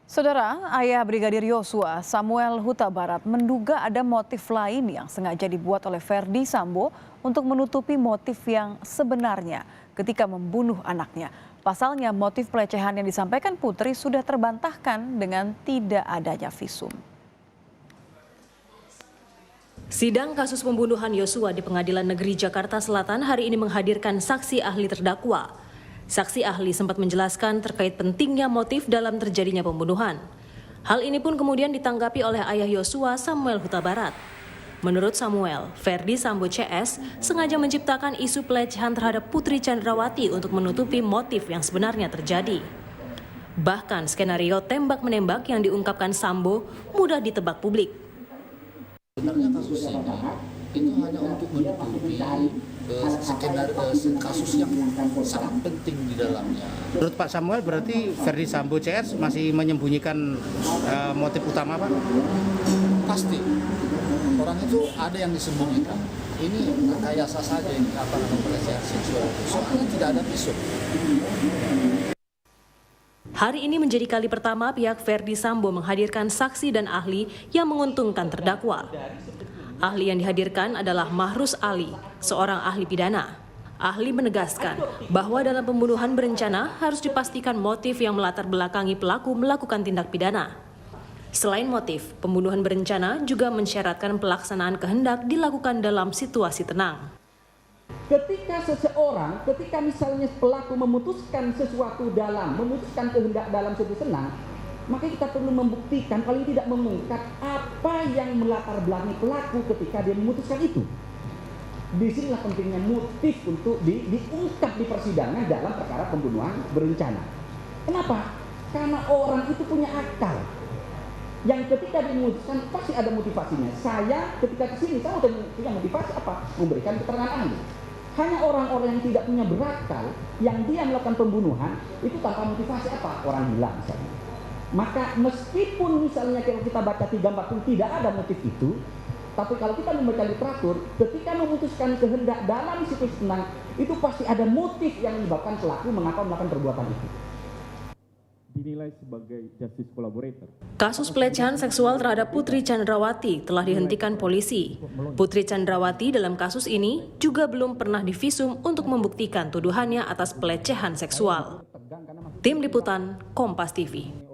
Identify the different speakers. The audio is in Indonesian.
Speaker 1: Saudara, ayah Brigadir Yosua, Samuel Huta Barat, menduga ada motif lain yang sengaja dibuat oleh Verdi Sambo untuk menutupi motif yang sebenarnya ketika membunuh anaknya. Pasalnya, motif pelecehan yang disampaikan Putri sudah terbantahkan dengan tidak adanya visum.
Speaker 2: Sidang kasus pembunuhan Yosua di Pengadilan Negeri Jakarta Selatan hari ini menghadirkan saksi ahli terdakwa. Saksi ahli sempat menjelaskan terkait pentingnya motif dalam terjadinya pembunuhan. Hal ini pun kemudian ditanggapi oleh ayah Yosua, Samuel Huta Barat. Menurut Samuel, Verdi Sambo CS sengaja menciptakan isu pelecehan terhadap Putri Chandrawati untuk menutupi motif yang sebenarnya terjadi. Bahkan skenario tembak-menembak yang diungkapkan Sambo mudah ditebak publik.
Speaker 3: Sebenarnya kasus ini itu hanya untuk menutupi kasus yang sangat penting di dalamnya.
Speaker 4: Menurut Pak Samuel, berarti Verdi Sambo CS masih menyembunyikan motif utama, Pak?
Speaker 3: Pasti orang itu ada yang disembunyikan. Ini rekayasa saja ini pelecehan seksual. Soalnya tidak ada visum.
Speaker 2: Hari ini menjadi kali pertama pihak Verdi Sambo menghadirkan saksi dan ahli yang menguntungkan terdakwa. Ahli yang dihadirkan adalah Mahrus Ali, seorang ahli pidana. Ahli menegaskan bahwa dalam pembunuhan berencana harus dipastikan motif yang melatar belakangi pelaku melakukan tindak pidana. Selain motif, pembunuhan berencana juga mensyaratkan pelaksanaan kehendak dilakukan dalam situasi tenang.
Speaker 5: Ketika misalnya pelaku memutuskan kehendak dalam situasi tenang, maka kita perlu membuktikan, paling tidak mengungkap apa yang melatar belakangi pelaku ketika dia memutuskan itu. Disinilah pentingnya motif untuk diungkap di persidangan dalam perkara pembunuhan berencana. Kenapa? Karena orang itu punya akal. Yang ketika dimutuskan pasti ada motivasinya. Saya ketika kesini, saya punya motivasi apa? Memberikan keterangan ahli. Hanya orang-orang yang tidak punya berakal, yang dia melakukan pembunuhan, itu tanpa motivasi apa? Orang hilang misalnya. Maka meskipun misalnya kalau kita baca 340 tidak ada motif itu, tapi kalau kita membaca literatur, ketika memutuskan kehendak dalam situasi tenang, itu pasti ada motif yang menyebabkan pelaku mengapa melakukan perbuatan itu.
Speaker 6: Dinilai sebagai justice collaborator.
Speaker 2: Kasus pelecehan seksual terhadap Putri Chandrawati telah dihentikan polisi. Putri Chandrawati dalam kasus ini juga belum pernah divisum untuk membuktikan tuduhannya atas pelecehan seksual. Tim Liputan, Kompas TV.